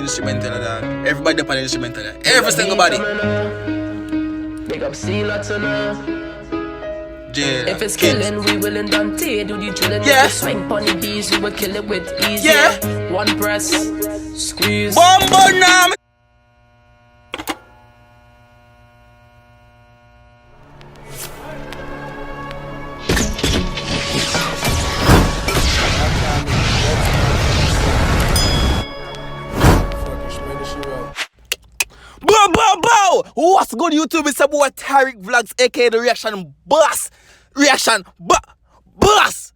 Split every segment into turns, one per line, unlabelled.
Instrumental dog. Everybody up on the instrumental dog. Every single body.
Big up see lots of
Jadakins.
If it's killing, we will in Dunce. Do the drilling.
Yeah.
If swing pon the bees, we will kill it with ease.
Yeah.
One press, squeeze.
Bombo now. Bow, bow, bow! What's good, YouTube? It's a boy Tyrekevlogs, aka the reaction boss. Reaction boss.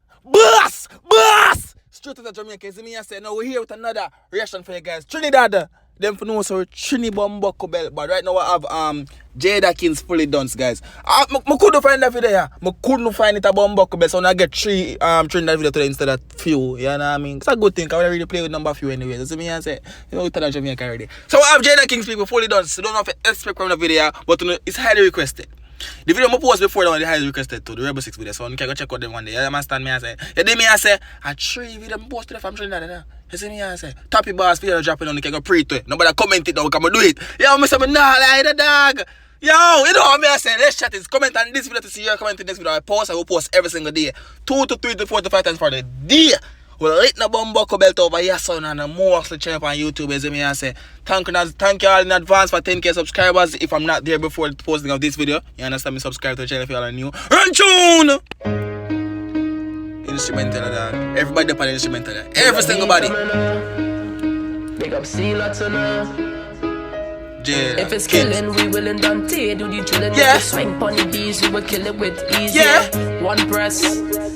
Straight to the Jamaican. See me and say, now we're here with another reaction for you guys. Trinidad. Them for no so Trini Bumbuckle belt. But right now I have Jadakins fully Dunce, guys. I couldn't find that video. I couldn't find it a Bumbuckle belt. So now I get three Trinidad video today instead of few. You know what I mean? It's a good thing. I want to really play with number few anyway. So see me and say, you know, we're Jamaican already. So I have Jadakins people fully Dunce. So don't know if you expect from the video, but you know, it's highly requested. The video I posted before the one they highly requested to the Rebel 6 video, so you can go check out them one day. You understand me? I say, you did me I say, I 3 video I posted from Trinidad. You see me I say, Tappy Boss video dropping on, you can go pre to it. Nobody comment it now, we can do it. Yo, I say, nah, like the dog. Yo, you know what I say? Let's chat this. Comment on this video to see your comment in this video. I will post every single day. 2 to 3 to 4 to 5 times for the day. Well, lit the Bumbuckle belt over here, son, and mostly channel on YouTube. As me, I say, thank you all in advance for 10k subscribers. If I'm not there before the posting of this video, you understand me, subscribe to the channel if you all are new. Run tune! Instrumental dog. Everybody up on the instrumental dog. Every single body.
Big up see lots of
Jadakins.
If it's killing, we will in Dunce. Do the drilling.
Yeah.
If swing pon the bees, we will kill it with ease.
Yeah.
One press,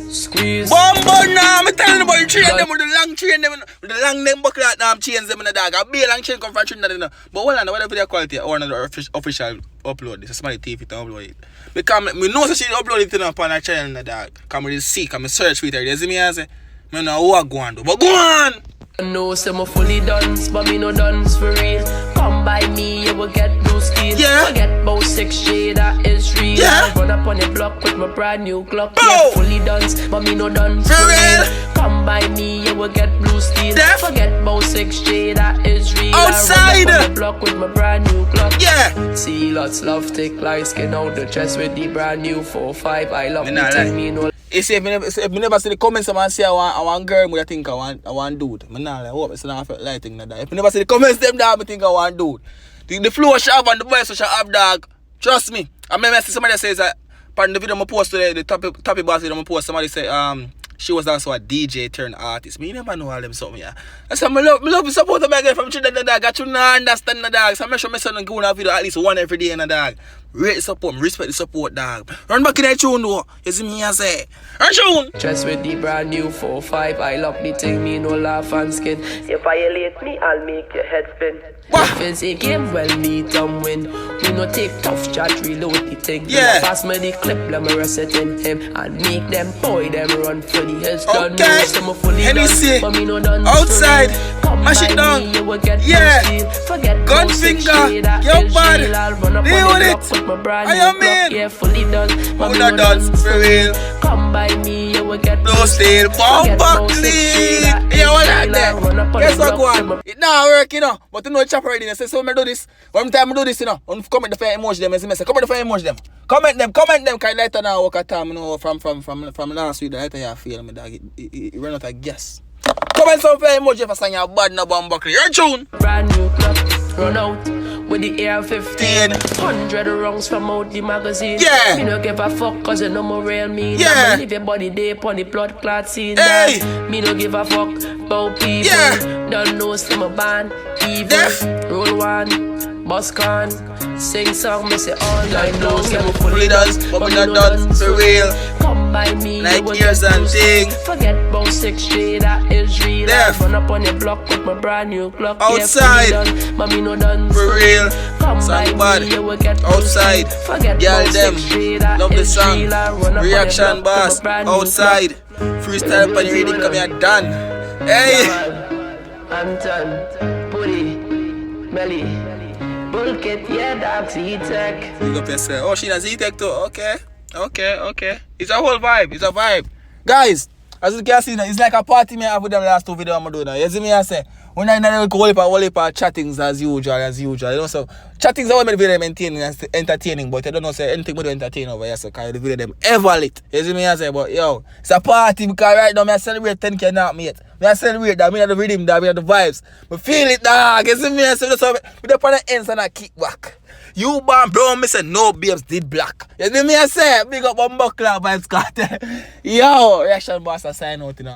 squeeze.
Bombo now, I'm telling you about the chain them with the long chain them with the long them buckle that chains them in the dog. A big long chain come from Trinidad, you know. But hold on, whatever their quality or another official upload this. Somebody take it and upload it. Because we know that she upload it upon our channel in the dog. Come with seek, come search for it. You see me and say, I know what go on do. But go on!
I know some are fully Dunce, but me no Dunce for real. Come by me, you will get blue steel.
Yeah.
Forget about 6J, that is real.
Yeah.
I run up on the block with my brand new Glock.
Bow.
Yeah, fully Dunce, but me no Dunce
For real.
Come by me, you will get blue steel.
Def.
Forget about 6J, that is real.
Outside.
I run up on the block with my brand new Glock.
Yeah.
See lots love, thick light skin out the chest with the brand new 4-5. I love
Me
me,
not
tell
lie.
me no.
You see, if me never see the comments, someone say I want girl, I think I want dude. I hope it's not a lighting like that. If you never see the comments, them down, I think I want dude. The flow shall have and the voice shall have, dog. Trust me. I remember somebody says that, pardon the video I post today, the Tappy Boss video I post, somebody say, she was also a DJ turned artist. Me never know all them something, yeah. I said, I love support my girl from Trinidad, dog. I should not understand the dog. So I make sure my son go on a video at least one every day in the dog. Rate the support, respect the support, dog. Run back in that tune, though. You see me, I say. Run tune!
Just with the brand new 4-5, I love the thing, me no laugh and skin. You violate me, I'll make your head spin.
What?
If it's a game, well, me come win. We no take tough chat, reload the thing.
Yeah.
Pass me the clip, let me rest it in him. And make them boy, them run for the hills. Done
Okay.
know some fully
Hennessy.
done, but me no done.
Outside.
Come
Mash
by
it down.
me, you will get
Yeah.
no steal. Forget
Gun
about
finger.
6J, that
Yo,
is
bud.
real. I'll run up
Deal
on the
with
block
it.
with my brand
I
new
am
Glock.
in.
Yeah, fully done, but
We
me
not
no
done,
done
for real.
Come by me, you will get
No steel, bomb back clean. Yeah, what like that? Guess what, go on? It not work, you know. But you know, chop already. Say, so I do this. One time I do this, you know. Comment the fire emoji them. I say, comment the fire emoji them. Comment them. Cause later now, work at time, you know, from last week, the later you feel me, dog. It run out of gas. Comment some fire emoji for saying you're bad no bomb buckle. You're tune.
Brand new club, run out with the AR-15. 100 rounds from out the magazine.
Yeah.
Me no give a fuck cause you know more real me.
Yeah.
I'ma leave your body there upon the blood clot scene.
Hey.
Me no give a fuck about people.
Yeah.
Don't know some a band. Evil.
Def.
Roll one. Bus con. Sing song, me say all night long.
Some fully Dunce, but we not done for real.
Come by me,
Like
you will
ears
get
and
loose.
thing.
Forget about 6J, that is real.
Def.
I run up on the block with my brand new Glock.
Outside.
Yeah, fully done, but me no done
For real.
Come by
Song bad.
me, you will get
Outside.
loose. Forget
Girl
about
them.
6J, that
Love the
is
song.
real. I run up on the
Reaction
block with
boss.
my brand new
Outside. Freestyle pan reading come here done. Hey.
Anton, Puri, Melly, Bulkit, yeah, that's E-Tech.
Big up yourself. Oh, she does E-Tech too. Okay. It's a whole vibe. It's a vibe. Guys, As you can see now, it's like a party me have with them last 2 videos I'm doing now. You see me I say? When I know whole heap of chattings as usual. You know, so chattings are what make the video them entertaining, but I don't know say anything but entertain over here, so because the video them ever lit. You see me I say, but yo, it's a party because right now I celebrate 10K now, mate. I celebrate that, I have the rhythm, that I have the vibes. I feel it, dog. You see me I say, so with the on the ends and I kick back. You born brown, me say no babes did black. You see me I say, big up on Buckler Vibes Cartel. Yo, reaction boss I sign out, you know.